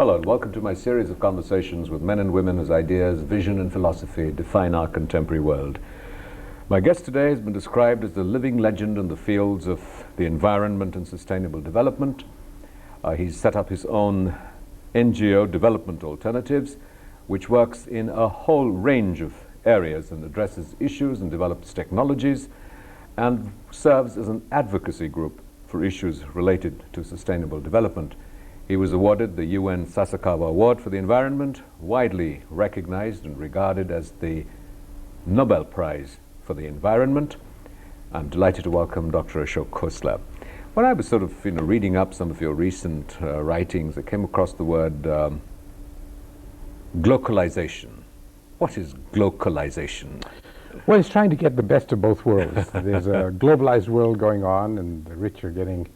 Hello and welcome to my series of conversations with men and women whose ideas, vision and philosophy define our contemporary world. My guest today has been described as the living legend in the fields of the environment and sustainable development. He's set up his own NGO, Development Alternatives, which works in a whole range of areas and addresses issues and develops technologies and serves as an advocacy group for issues related to sustainable development. He was awarded the UN Sasakawa Award for the Environment, widely recognized and regarded as the Nobel Prize for the Environment. I'm delighted to welcome Dr. Ashok Khosla. When I was sort of reading up some of your recent writings, I came across the word glocalization. What is glocalization? Well, it's trying to get the best of both worlds. There's a globalized world going on, and the rich are getting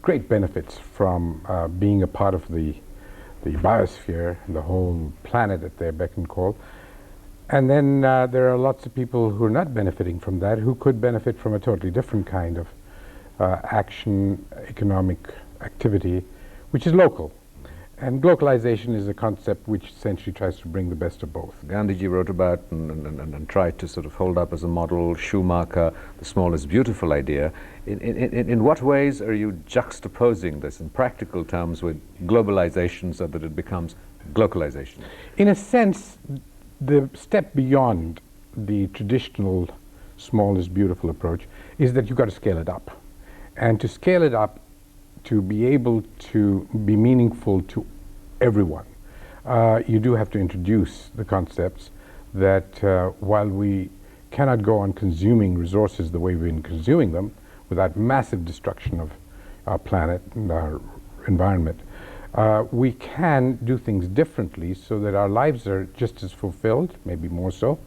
great benefits from being a part of the biosphere and the whole planet at their beck and call. And then there are lots of people who are not benefiting from that, who could benefit from a totally different kind of action, economic activity, which is local. And glocalization is a concept which essentially tries to bring the best of both. Gandhiji wrote about and tried to sort of hold up as a model, Schumacher, the small is beautiful idea. In what ways are you juxtaposing this in practical terms with globalization so that it becomes glocalization? In a sense, the step beyond the traditional small is beautiful approach is that you've got to scale it up. And to scale it up, to be able to be meaningful to everyone, you do have to introduce the concepts that while we cannot go on consuming resources the way we've been consuming them without massive destruction of our planet and our environment, we can do things differently so that our lives are just as fulfilled, maybe more so.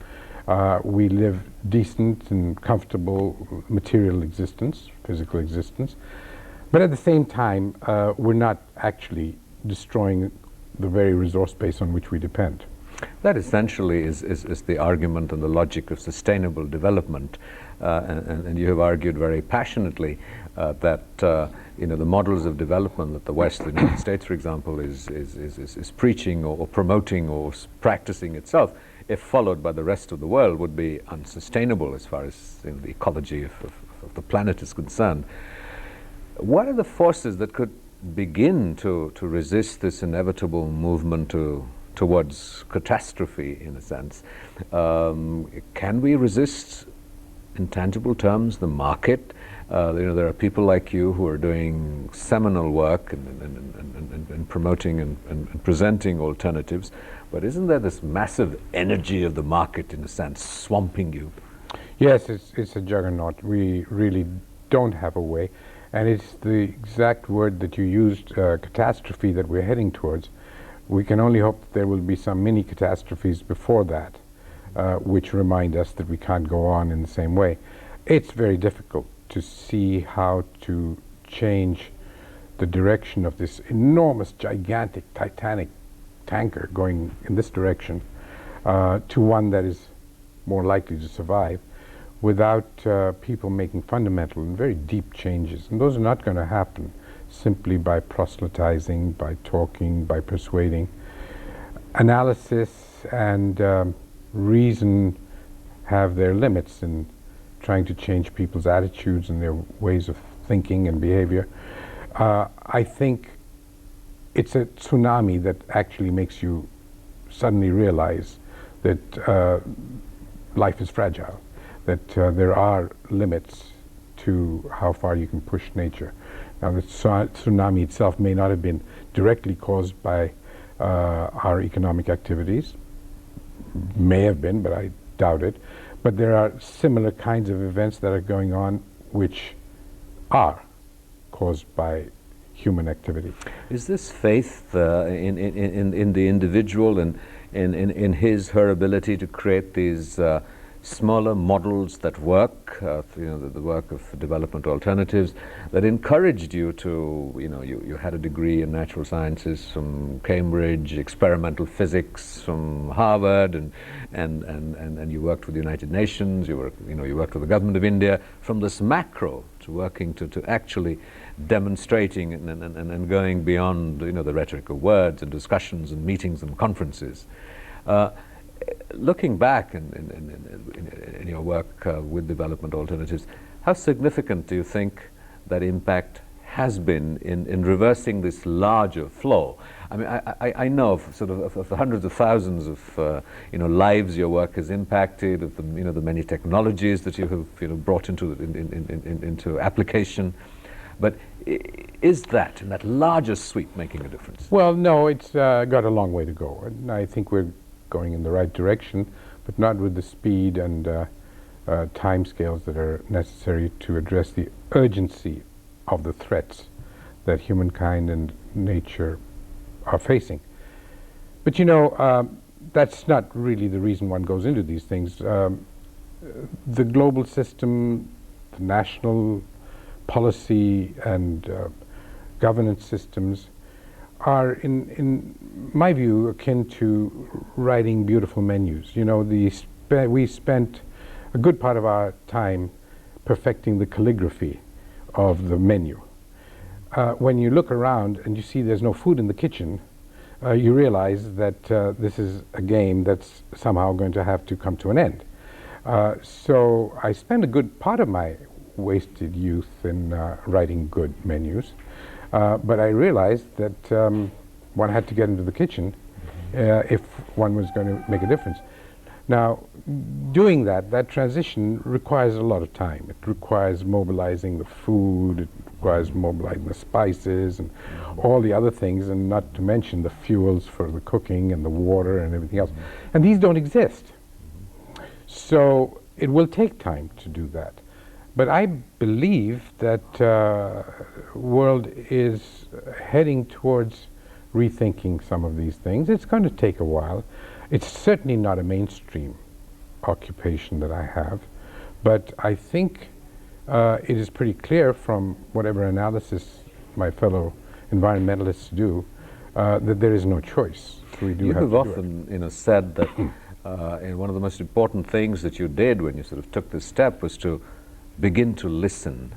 We live decent and comfortable material existence, physical existence. But at the same time, we're not actually destroying the very resource base on which we depend. That essentially is the argument and the logic of sustainable development. And you have argued very passionately that the models of development that the West, the United States, for example, is preaching or promoting or practicing itself, if followed by the rest of the world, would be unsustainable as far as the ecology of the planet is concerned. What are the forces that could begin to resist this inevitable movement towards catastrophe, in a sense? Can we resist, in tangible terms, the market? There are people like you who are doing seminal work and promoting and presenting alternatives, but isn't there this massive energy of the market, in a sense, swamping you? Yes, it's a juggernaut. We really don't have a way. And it's the exact word that you used, catastrophe, that we're heading towards. We can only hope that there will be some mini catastrophes before that, which remind us that we can't go on in the same way. It's very difficult to see how to change the direction of this enormous, gigantic, titanic tanker going in this direction to one that is more likely to survive, without people making fundamental and very deep changes. And those are not going to happen simply by proselytizing, by talking, by persuading. Analysis and reason have their limits in trying to change people's attitudes and their ways of thinking and behavior. I think it's a tsunami that actually makes you suddenly realize that life is fragile, that there are limits to how far you can push nature. Now, the tsunami itself may not have been directly caused by our economic activities. May have been, but I doubt it. But there are similar kinds of events that are going on which are caused by human activity. Is this faith in the individual and in his, her ability to create these smaller models that work, the work of development alternatives, that encouraged you to, you had a degree in natural sciences from Cambridge, experimental physics from Harvard, and you worked with the United Nations, you worked with the government of India, from this macro to working to actually demonstrating and going beyond, the rhetoric of words and discussions and meetings and conferences. Looking back in your work with development alternatives, how significant do you think that impact has been in reversing this larger flow? I mean, I know of the hundreds of thousands of lives your work has impacted, of the the many technologies that you have brought into application, but is that in that larger sweep making a difference? Well, no, it's got a long way to go, and I think we're going in the right direction, but not with the speed and timescales that are necessary to address the urgency of the threats that humankind and nature are facing. But that's not really the reason one goes into these things. The global system, the national policy and governance systems are, in my view, akin to writing beautiful menus. We spent a good part of our time perfecting the calligraphy of the menu. When you look around and you see there's no food in the kitchen, you realize that this is a game that's somehow going to have to come to an end. So I spent a good part of my wasted youth in writing good menus. But I realized that one had to get into the kitchen if one was going to make a difference. Now, doing that transition requires a lot of time. It requires mobilizing the food, it requires mobilizing the spices and all the other things, and not to mention the fuels for the cooking and the water and everything else. And these don't exist. So it will take time to do that. But I believe that the world is heading towards rethinking some of these things. It's going to take a while. It's certainly not a mainstream occupation that I have, but I think it is pretty clear from whatever analysis my fellow environmentalists do that there is no choice. We do you have have to often said that one of the most important things that you did when you sort of took this step was to begin to listen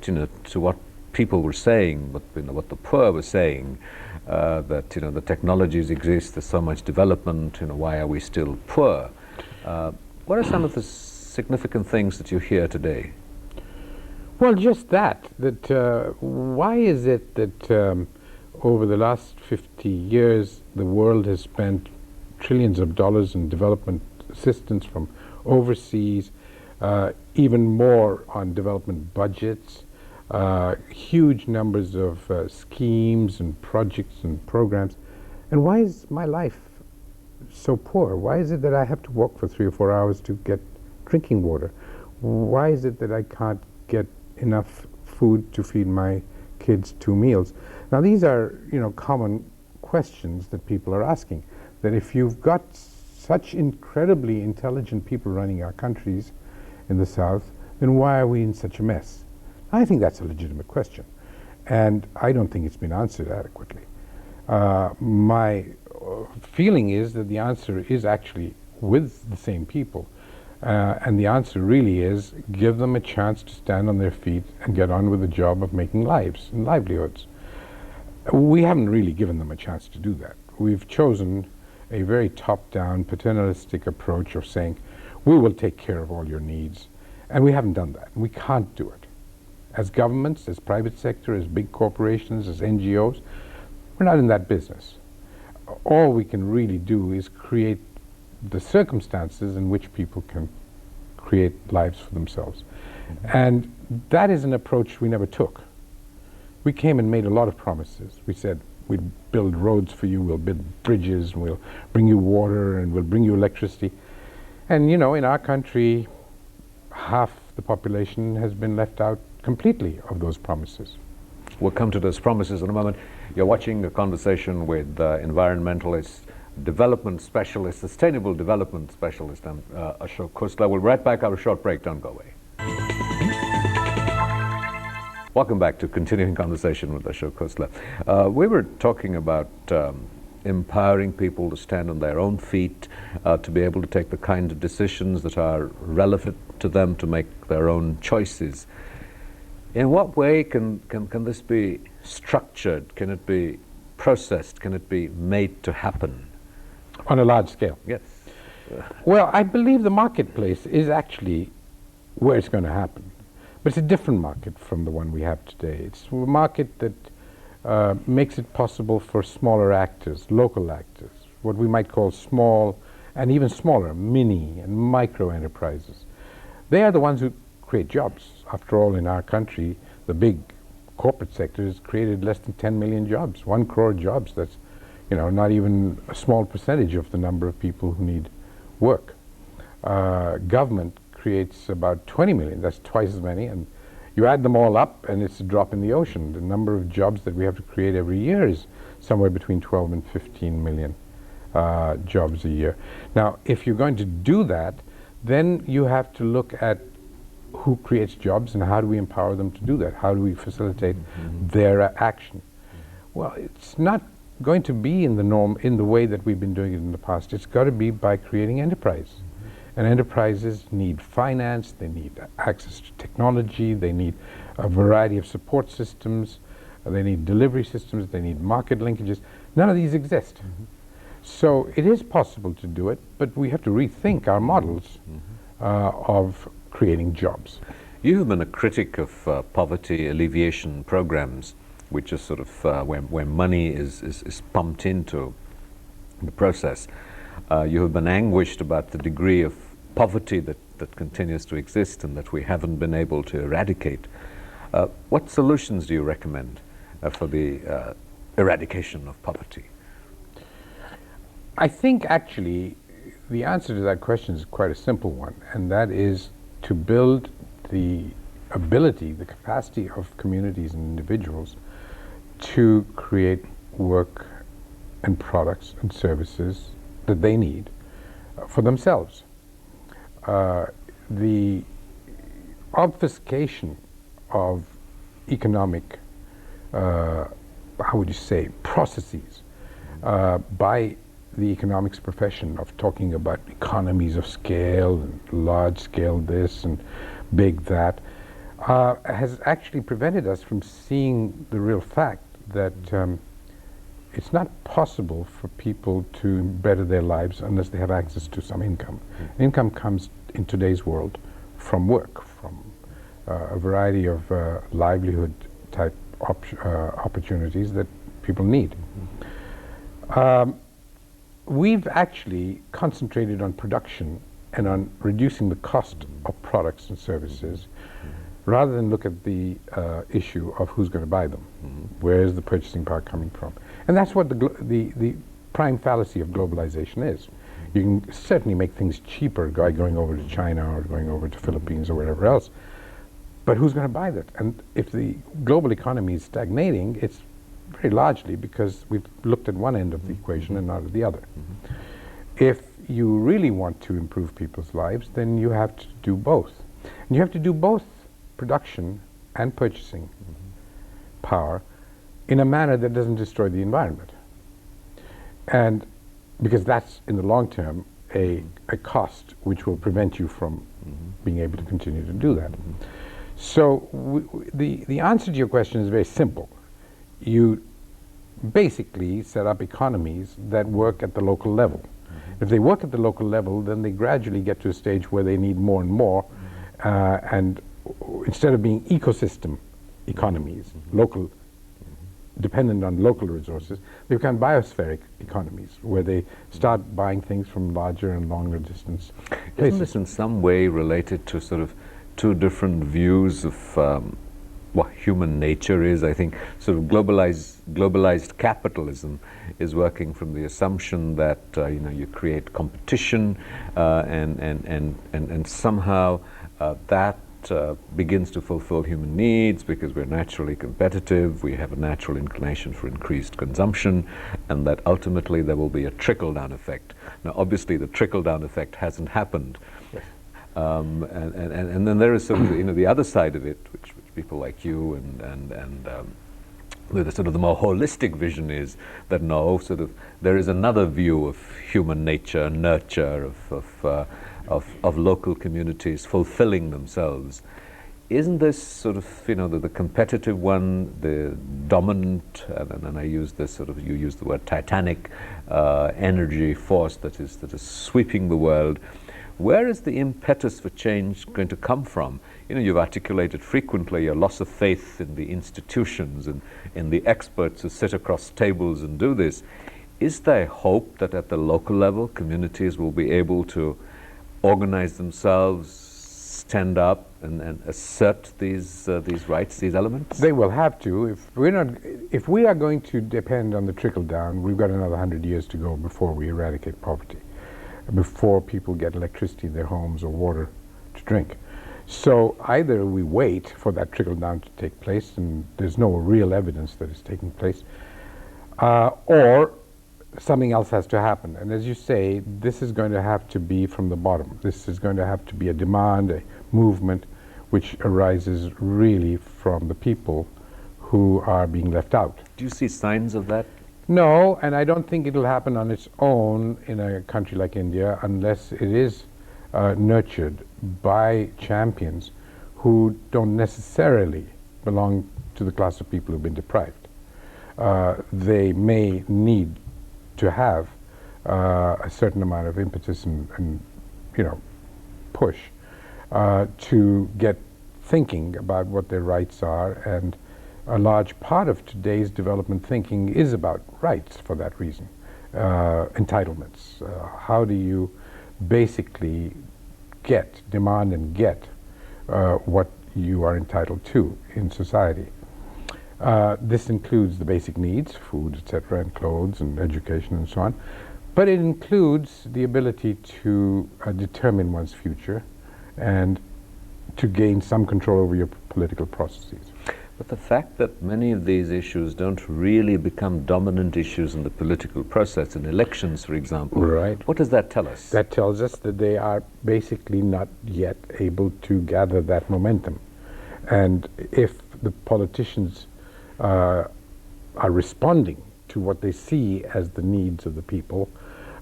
to what people were saying, what the poor were saying, that the technologies exist, there's so much development, why are we still poor? What are some of the significant things that you hear today? Well, just that why is it that over the last 50 years the world has spent trillions of dollars in development assistance from overseas, even more on development budgets, huge numbers of schemes and projects and programs, and why is my life so poor? Why is it that I have to walk for 3 or 4 hours to get drinking water? Why is it that I can't get enough food to feed my kids 2 meals? Now these are common questions that people are asking, that if you've got such incredibly intelligent people running our countries in the South, then why are we in such a mess? I think that's a legitimate question, and I don't think it's been answered adequately. My feeling is that the answer is actually with the same people, and the answer really is give them a chance to stand on their feet and get on with the job of making lives and livelihoods. We haven't really given them a chance to do that. We've chosen a very top-down, paternalistic approach of saying, we will take care of all your needs, and we haven't done that. We can't do it. As governments, as private sector, as big corporations, as NGOs, we're not in that business. All we can really do is create the circumstances in which people can create lives for themselves. And that is an approach we never took. We came and made a lot of promises. We said, we'll build roads for you, we'll build bridges, and we'll bring you water, and we'll bring you electricity. And in our country, half the population has been left out completely of those promises. We'll come to those promises in a moment. You're watching a conversation with environmentalist development specialist, sustainable development specialist. I'm Ashok Khosla. We'll be right back after a short break. Don't go away. Welcome back to Continuing Conversation with Ashok Khosla. We were talking about empowering people to stand on their own feet, to be able to take the kind of decisions that are relevant to them, to make their own choices. In what way can this be structured? Can it be processed? Can it be made to happen? On a large scale? Yes. Well, I believe the marketplace is actually where it's going to happen. But it's a different market from the one we have today. It's a market that makes it possible for smaller actors, local actors, what we might call small and even smaller, mini and micro enterprises. They are the ones who create jobs. After all, in our country, the big corporate sector has created less than 10 million jobs, 1 crore jobs. That's, not even a small percentage of the number of people who need work. Government creates about 20 million, that's twice as many, and you add them all up and it's a drop in the ocean. The number of jobs that we have to create every year is somewhere between 12 and 15 million jobs a year. Now, if you're going to do that, then you have to look at who creates jobs and how do we empower them to do that? How do we facilitate their action? Well, it's not going to be in the way that we've been doing it in the past. It's got to be by creating enterprise. And enterprises need finance, they need access to technology, they need a variety of support systems, they need delivery systems, they need market linkages. None of these exist. So it is possible to do it, but we have to rethink our models of creating jobs. You have been a critic of poverty alleviation programs, which is sort of where money is pumped into the process. You have been anguished about the degree of poverty that continues to exist and that we haven't been able to eradicate. What solutions do you recommend for the eradication of poverty? I think actually the answer to that question is quite a simple one, and that is to build the ability, the capacity of communities and individuals to create work and products and services that they need for themselves. The obfuscation of economic, how would you say, processes by the economics profession of talking about economies of scale and large scale this and big that has actually prevented us from seeing the real fact that it's not possible for people to better their lives unless they have access to some income. Income comes in today's world from work, from a variety of livelihood type opportunities that people need. We've actually concentrated on production and on reducing the cost of products and services rather than look at the issue of who's going to buy them. Where is the purchasing power coming from? And that's what the prime fallacy of globalization is. You can certainly make things cheaper by going over to China or going over to Philippines or wherever else, but who's going to buy that? And if the global economy is stagnating, it's very largely because we've looked at one end of the equation and not at the other. If you really want to improve people's lives, then you have to do both. And you have to do both production and purchasing power in a manner that doesn't destroy the environment. And because that's, in the long term, a cost which will prevent you from being able to continue to do that. So the answer to your question is very simple. You basically set up economies that work at the local level. If they work at the local level, then they gradually get to a stage where they need more and more, and instead of being ecosystem economies, local, dependent on local resources, they become biospheric economies, where they start buying things from larger and longer distance places. Isn't this in some way related to sort of two different views of what human nature is? I think sort of globalized capitalism is working from the assumption that you create competition and somehow that begins to fulfill human needs because we're naturally competitive, we have a natural inclination for increased consumption, and that ultimately there will be a trickle-down effect. Now, obviously, the trickle-down effect hasn't happened. Yes. And then there is sort of the other side of it, which people like you and the sort of the more holistic vision is that no, sort of there is another view of human nature, nurture, of local communities fulfilling themselves. Isn't this sort of the competitive one, the dominant, and I use this sort of, you use the word titanic energy force that is sweeping the world? Where is the impetus for change going to come from? You've articulated frequently a loss of faith in the institutions and in the experts who sit across tables and do this. Is there hope that at the local level, communities will be able to organize themselves, stand up, and assert these rights, these elements? They will have to. If we are going to depend on the trickle down, we've got another 100 years to go before we eradicate poverty, before people get electricity in their homes or water to drink. So either we wait for that trickle down to take place, and there's no real evidence that it's taking place, or something else has to happen. And as you say, this is going to have to be from the bottom. This is going to have to be a demand, a movement, which arises really from the people who are being left out. Do you see signs of that? No, and I don't think it'll happen on its own in a country like India unless it is nurtured by champions who don't necessarily belong to the class of people who've been deprived. They may need to have a certain amount of impetus and push to get thinking about what their rights are, and a large part of today's development thinking is about rights for that reason. Entitlements. How do you basically demand and get what you are entitled to in society? This includes the basic needs, food, etc., and clothes and education and so on. But it includes the ability to determine one's future and to gain some control over your political processes. But the fact that many of these issues don't really become dominant issues in the political process, in elections, for example, right. What does that tell us? That tells us that they are basically not yet able to gather that momentum. And if the politicians are responding to what they see as the needs of the people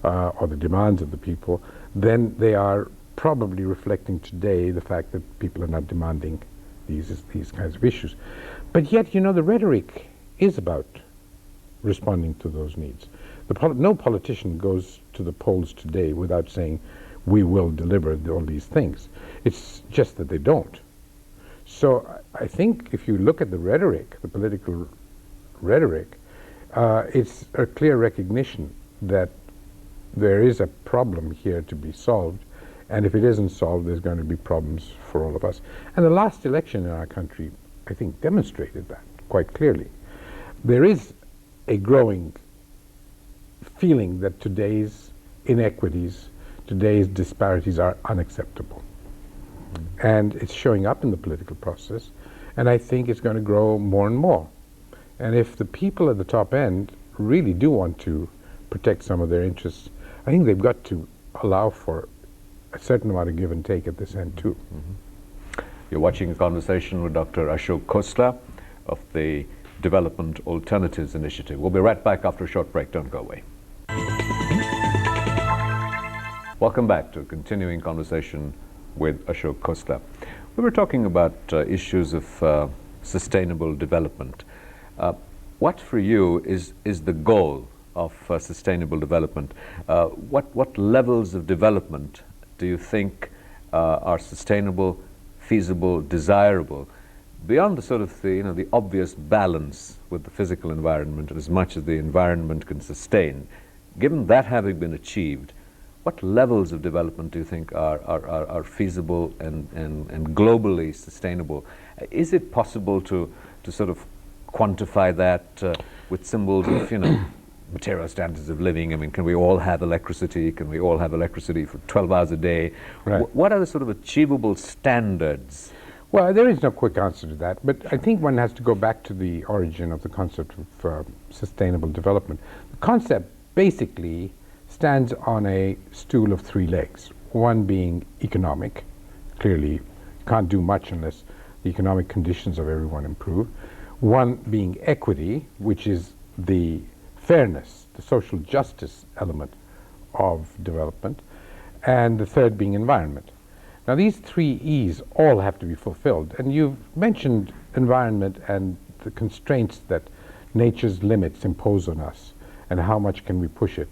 or the demands of the people, then they are probably reflecting today the fact that people are not demanding these kinds of issues. But yet, the rhetoric is about responding to those needs. No politician goes to the polls today without saying, we will deliver all these things. It's just that they don't. So I think if you look at the rhetoric, the political rhetoric, it's a clear recognition that there is a problem here to be solved, and if it isn't solved, there's going to be problems for all of us. And the last election in our country, I think, demonstrated that quite clearly. There is a growing feeling that today's inequities, today's disparities are unacceptable. And it's showing up in the political process, and I think it's going to grow more and more. And if the people at the top end really do want to protect some of their interests, I think they've got to allow for a certain amount of give and take at this end too. Mm-hmm. You're watching a conversation with Dr. Ashok Khosla of the Development Alternatives Initiative. We'll be right back after a short break. Don't go away. Welcome back to a continuing conversation with Ashok Khosla. We were talking about issues of sustainable development. What for you is the goal of sustainable development? What levels of development do you think are sustainable, feasible, desirable, beyond the sort of the obvious balance with the physical environment, as much as the environment can sustain? Given that having been achieved, what levels of development do you think are feasible and globally sustainable? Is it possible to sort of quantify that with symbols of material standards of living? I mean, can we all have electricity? Can we all have electricity for 12 hours a day? Right. What are the sort of achievable standards Well, there is no quick answer to that, but I think one has to go back to the origin of the concept of sustainable development. The concept basically stands on a stool of three legs, one being economic. Clearly, you can't do much unless the economic conditions of everyone improve. One being equity, which is the fairness, the social justice element of development, and the third being environment. Now, these three E's all have to be fulfilled, and you've mentioned environment and the constraints that nature's limits impose on us, and how much can we push it.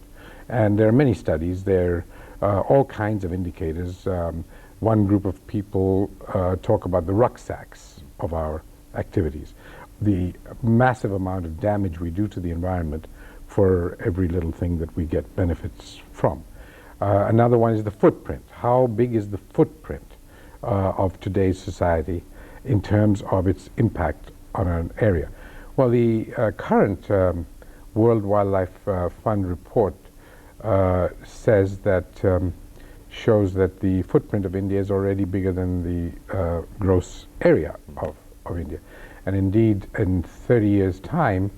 And there are many studies, there are all kinds of indicators. One group of people talk about the rucksacks of our activities, the massive amount of damage we do to the environment for every little thing that we get benefits from. Another one is the footprint. How big is the footprint of today's society in terms of its impact on an area? Well, the current World Wildlife Fund report says that shows that the footprint of India is already bigger than the gross area of India. And indeed, in 30 years' time,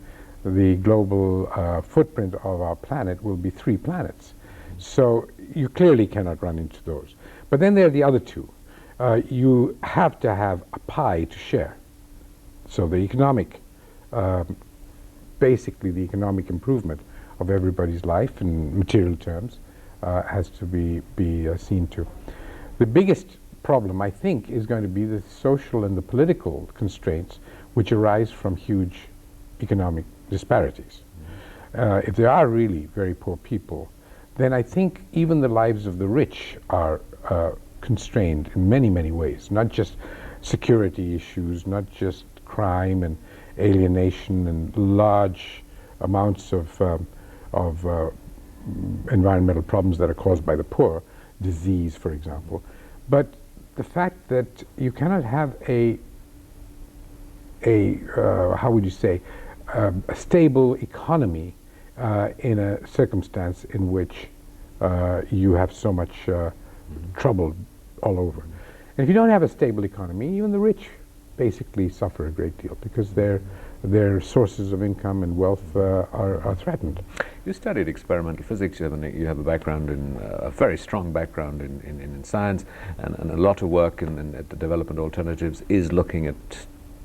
the global footprint of our planet will be 3 planets. So you clearly cannot run into those. But then there are the other two. You have to have a pie to share. So the economic, basically the economic improvement of everybody's life in material terms has to be seen to. The biggest problem, I think, is going to be the social and the political constraints which arise from huge economic disparities. If there are really very poor people, then I think even the lives of the rich are constrained in many, many ways, not just security issues, not just crime and alienation and large amounts of environmental problems that are caused by the poor, disease, for example, but the fact that you cannot have a how would you say, a stable economy in a circumstance in which you have so much trouble all over. And if you don't have a stable economy, even the rich basically suffer a great deal because their sources of income and wealth are threatened. You studied experimental physics. You have a background in a very strong background in science, and a lot of work at the development alternatives is looking at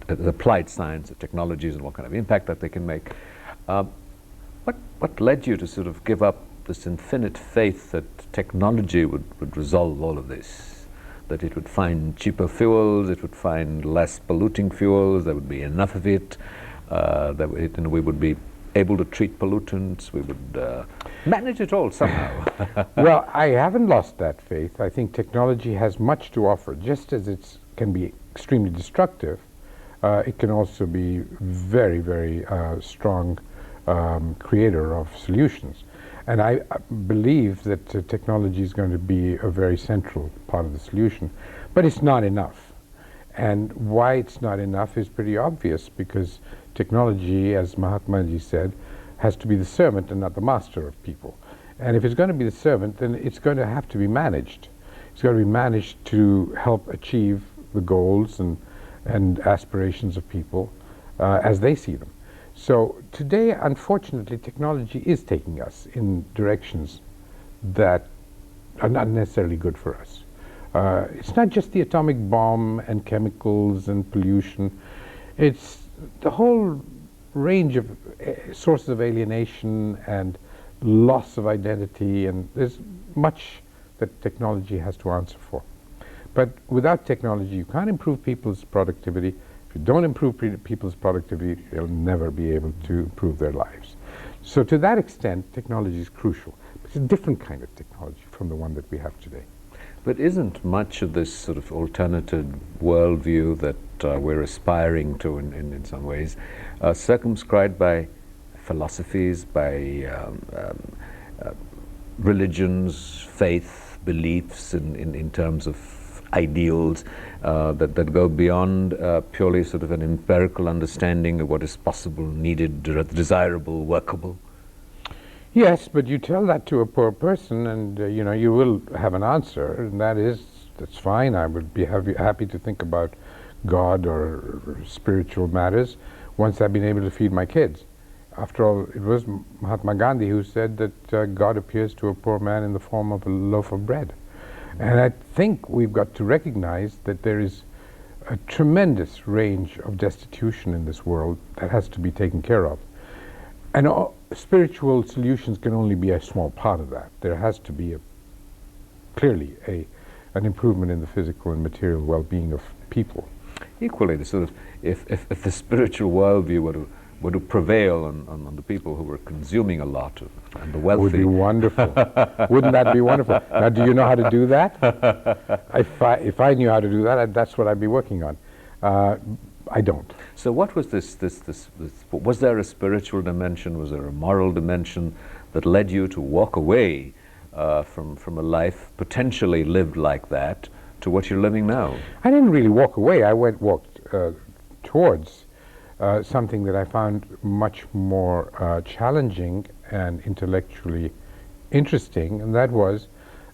applied science, at technologies, and what kind of impact that they can make. What led you to sort of give up this infinite faith that technology would resolve all of this? That it would find cheaper fuels, it would find less polluting fuels, there would be enough of it, that we would be able to treat pollutants, we would manage it all somehow. Well, I haven't lost that faith. I think technology has much to offer. Just as it can be extremely destructive, it can also be very, very strong creator of solutions. And I believe that technology is going to be a very central part of the solution. But it's not enough. And why it's not enough is pretty obvious, because technology, as Mahatma Gandhi said, has to be the servant and not the master of people. And if it's going to be the servant, then it's going to have to be managed. It's going to be managed to help achieve the goals and aspirations of people as they see them. So today, unfortunately, technology is taking us in directions that are not necessarily good for us. It's not just the atomic bomb and chemicals and pollution. It's the whole range of sources of alienation and loss of identity, and there's much that technology has to answer for. But without technology, you can't improve people's productivity. If you don't improve people's productivity, they'll never be able to improve their lives. So to that extent, technology is crucial. But it's a different kind of technology from the one that we have today. But isn't much of this sort of alternative worldview that we're aspiring to in some ways circumscribed by philosophies, by religions, faith, beliefs in terms of ideals that go beyond purely sort of an empirical understanding of what is possible, needed, desirable, workable? Yes, but you tell that to a poor person, and you will have an answer, and that is, that's fine. I would be happy to think about God or spiritual matters once I've been able to feed my kids. After all, it was Mahatma Gandhi who said that God appears to a poor man in the form of a loaf of bread. And I think we've got to recognize that there is a tremendous range of destitution in this world that has to be taken care of. And spiritual solutions can only be a small part of that. There has to be clearly an improvement in the physical and material well-being of people. Equally, the sort of if the spiritual worldview were to prevail on the people who were consuming a lot and the wealthy. Would be wonderful. Wouldn't that be wonderful? Now, do you know how to do that? If I knew how to do that, that's what I'd be working on. I don't. So what was this, was there a spiritual dimension, was there a moral dimension that led you to walk away from a life potentially lived like that to what you're living now? I didn't really walk away. I walked towards something that I found much more challenging and intellectually interesting, and that was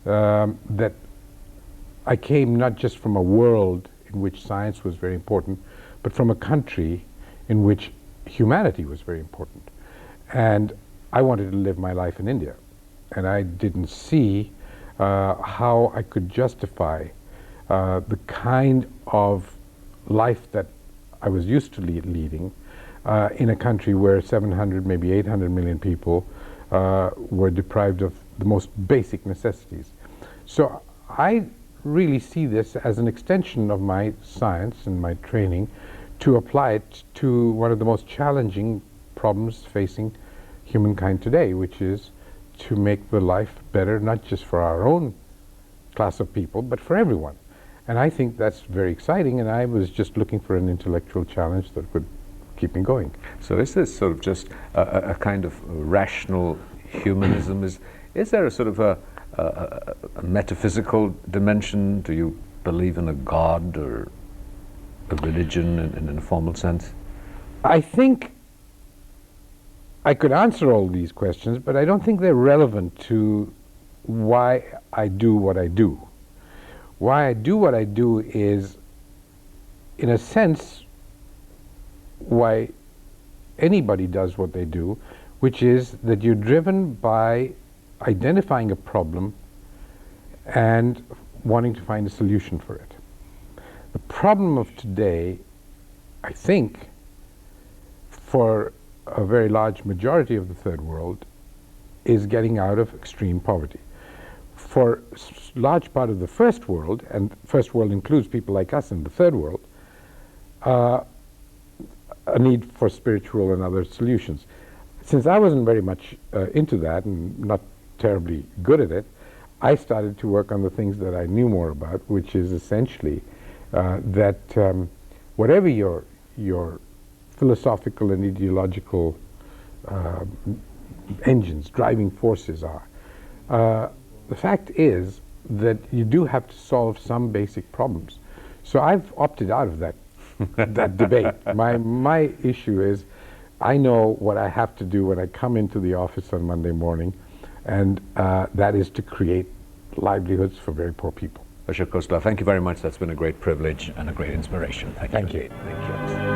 that I came not just from a world in which science was very important, but from a country in which humanity was very important. And I wanted to live my life in India, and I didn't see how I could justify the kind of life that I was used to leading in a country where 700, maybe 800 million people were deprived of the most basic necessities. So I really see this as an extension of my science and my training to apply it to one of the most challenging problems facing humankind today, which is to make the life better, not just for our own class of people, but for everyone. And I think that's very exciting, and I was just looking for an intellectual challenge that would keep me going. So is this sort of just a kind of rational humanism? Is there a sort of a metaphysical dimension? Do you believe in a God or a religion in a formal sense? I think I could answer all these questions, but I don't think they're relevant to why I do what I do. Why I do what I do is, in a sense, why anybody does what they do, which is that you're driven by identifying a problem and wanting to find a solution for it. The problem of today, I think, for a very large majority of the third world, is getting out of extreme poverty. For a large part of the first world, and first world includes people like us in the third world, a need for spiritual and other solutions. Since I wasn't very much into that and not terribly good at it, I started to work on the things that I knew more about, which is essentially that whatever your philosophical and ideological engines, driving forces are, the fact is that you do have to solve some basic problems. So I've opted out of that that debate. My issue is I know what I have to do when I come into the office on Monday morning, and that is to create livelihoods for very poor people. Ashok Khosla, thank you very much. That's been a great privilege and a great inspiration. Thank you. Thank you. Thank you.